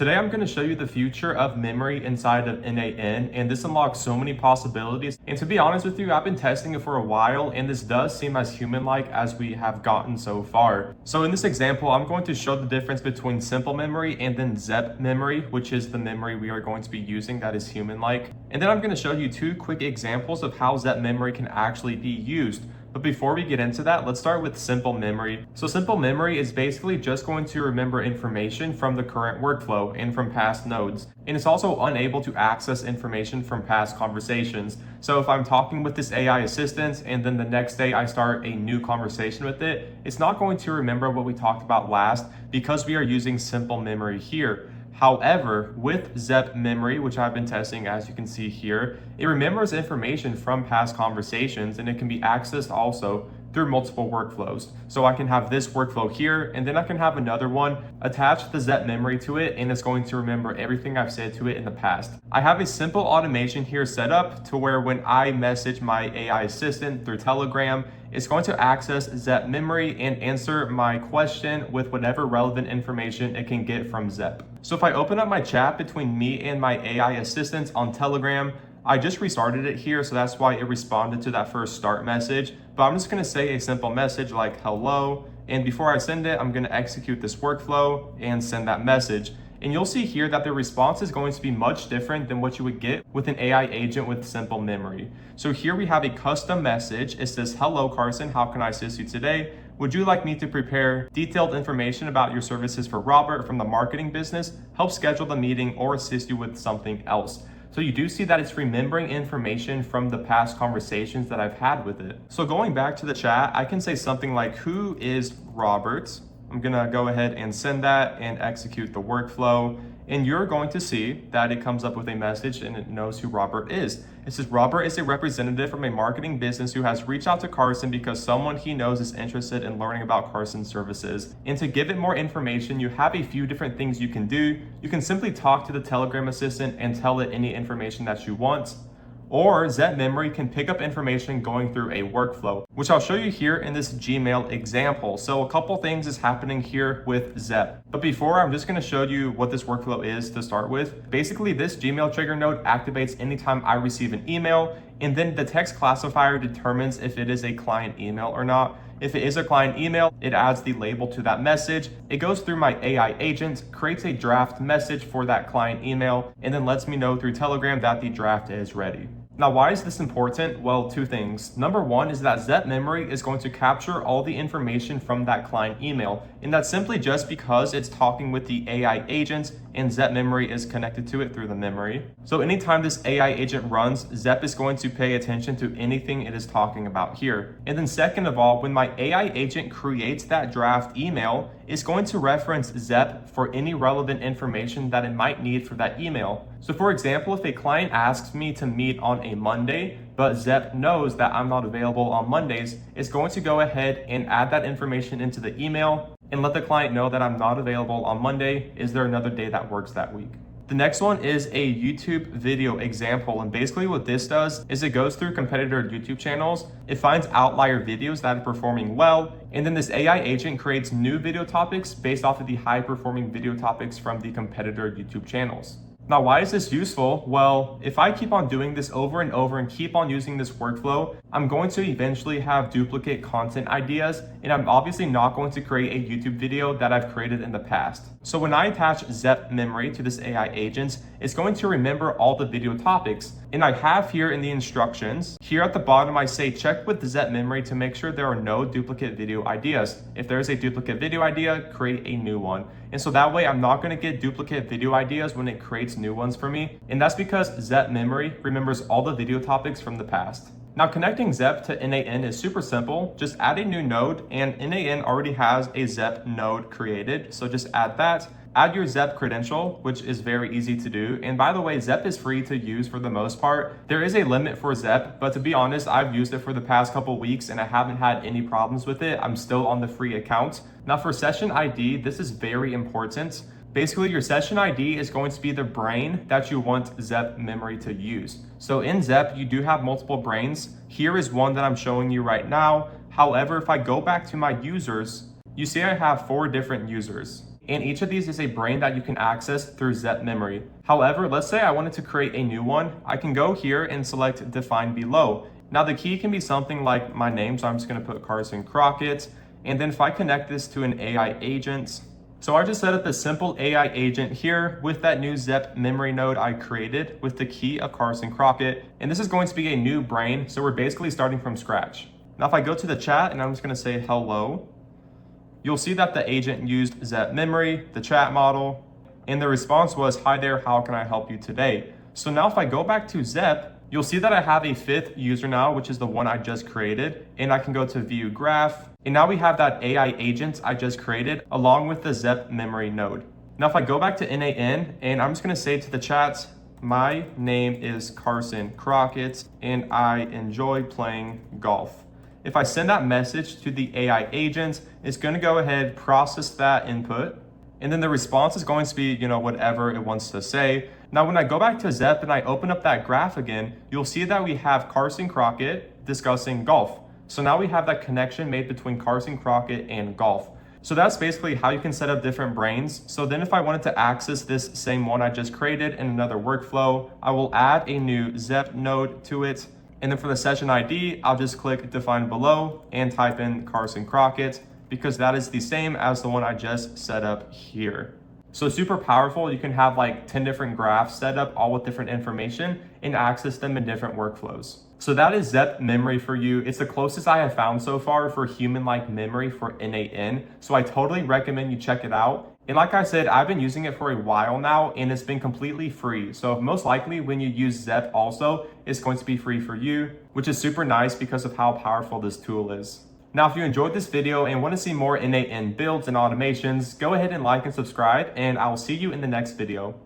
Today I'm going to show you the future of memory inside of n8n, and this unlocks so many possibilities. And to be honest with you, I've been testing it for a while, and this does seem as human-like as we have gotten so far. So in this example, I'm going to show the difference between simple memory and then ZEP memory, which is the memory we are going to be using that is human-like. And then I'm going to show you two quick examples of how ZEP memory can actually be used. But before we get into that, let's start with simple memory. So simple memory is basically just going to remember information from the current workflow and from past nodes. And it's also unable to access information from past conversations. So if I'm talking with this AI assistant and then the next day I start a new conversation with it, it's not going to remember what we talked about last because we are using simple memory here. However, with ZEP memory, which I've been testing, as you can see here, it remembers information from past conversations and it can be accessed also through multiple workflows. So I can have this workflow here, and then I can have another one, attach the ZEP memory to it, and it's going to remember everything I've said to it in the past. I have a simple automation here set up to where when I message my AI assistant through Telegram, it's going to access ZEP memory and answer my question with whatever relevant information it can get from ZEP. So if I open up my chat between me and my AI assistant on Telegram, I just restarted it here, so that's why it responded to that first start message. But I'm just going to say a simple message like hello, and before I send it, I'm going to execute this workflow and send that message. And you'll see here that the response is going to be much different than what you would get with an AI agent with simple memory. So here we have a custom message. It says, hello Carson, how can I assist you today? Would you like me to prepare detailed information about your services for Robert from the marketing business, help schedule the meeting, or assist you with something else? So you do see that it's remembering information from the past conversations that I've had with it. So going back to the chat, I can say something like, who is Robert? I'm gonna go ahead and send that and execute the workflow. And you're going to see that it comes up with a message and it knows who Robert is. It says, Robert is a representative from a marketing business who has reached out to Carson because someone he knows is interested in learning about Carson's services. And to give it more information, you have a few different things you can do. You can simply talk to the Telegram assistant and tell it any information that you want. Or ZEP memory can pick up information going through a workflow, which I'll show you here in this Gmail example. So a couple things is happening here with ZEP. But before, I'm just gonna show you what this workflow is to start with. Basically, this Gmail trigger node activates anytime I receive an email, and then the text classifier determines if it is a client email or not. If it is a client email, it adds the label to that message. It goes through my AI agent, creates a draft message for that client email, and then lets me know through Telegram that the draft is ready. Now, why is this important? Well, two things. Number one is that ZEP memory is going to capture all the information from that client email. And that's simply just because it's talking with the AI agent and ZEP memory is connected to it through the memory. So anytime this AI agent runs, ZEP is going to pay attention to anything it is talking about here. And then second of all, when my AI agent creates that draft email, it's going to reference ZEP for any relevant information that it might need for that email. So for example, if a client asks me to meet on a Monday, but ZEP knows that I'm not available on Mondays, it's going to go ahead and add that information into the email and let the client know that I'm not available on Monday. Is there another day that works that week? The next one is a YouTube video example, and basically what this does is it goes through competitor YouTube channels, it finds outlier videos that are performing well, and then this AI agent creates new video topics based off of the high performing video topics from the competitor YouTube channels. Now, why is this useful? Well, if I keep on doing this over and over and keep on using this workflow, I'm going to eventually have duplicate content ideas, and I'm obviously not going to create a YouTube video that I've created in the past. So when I attach ZEP memory to this AI agent, it's going to remember all the video topics. And I have here in the instructions, here at the bottom, I say check with the ZEP memory to make sure there are no duplicate video ideas. If there is a duplicate video idea, create a new one. And so that way I'm not going to get duplicate video ideas when it creates new ones for me. And that's because ZEP memory remembers all the video topics from the past. Now, connecting ZEP to n8n is super simple. Just add a new node, and n8n already has a ZEP node created. So just add that. Add your ZEP credential, which is very easy to do. And by the way, ZEP is free to use for the most part. There is a limit for ZEP, but to be honest, I've used it for the past couple weeks and I haven't had any problems with it. I'm still on the free account. Now for session ID, this is very important. Basically, your session ID is going to be the brain that you want ZEP memory to use. So in ZEP, you do have multiple brains. Here is one that I'm showing you right now. However, if I go back to my users, you see I have 4 different users. and each of these is a brain that you can access through Zep memory. However, let's say I wanted to create a new one. I can go here and select define below. Now the key can be something like my name, so I'm just going to put Carson Crockett, and then if I connect this to an AI agent, so I just set up a simple AI agent here with that new Zep memory node I created with the key of Carson Crockett. And this is going to be a new brain, so we're basically starting from scratch. Now if I go to the chat and I'm just going to say hello, you'll see that the agent used Zep memory, the chat model, and the response was, hi there, how can I help you today? So now if I go back to Zep, you'll see that I have a fifth user now, which is the one I just created, and I can go to view graph. And now we have that AI agent I just created along with the Zep memory node. Now, if I go back to n8n and I'm just gonna say to the chat, my name is Carson Crockett and I enjoy playing golf. If I send that message to the AI agent, it's gonna go ahead, process that input, and then the response is going to be, whatever it wants to say. Now, when I go back to Zep and I open up that graph again, you'll see that we have Carson Crockett discussing golf. So now we have that connection made between Carson Crockett and golf. So that's basically how you can set up different brains. So then if I wanted to access this same one I just created in another workflow, I will add a new Zep node to it. And then for the session ID, I'll just click define below and type in Carson Crockett because that is the same as the one I just set up here. So super powerful. You can have like 10 different graphs set up all with different information and access them in different workflows. So that is Zep memory for you. It's the closest I have found so far for human-like memory for n8n. So I totally recommend you check it out. And like I said, I've been using it for a while now and it's been completely free. So most likely when you use Zep also, it's going to be free for you, which is super nice because of how powerful this tool is. Now, if you enjoyed this video and want to see more n8n builds and automations, go ahead and like and subscribe, and I will see you in the next video.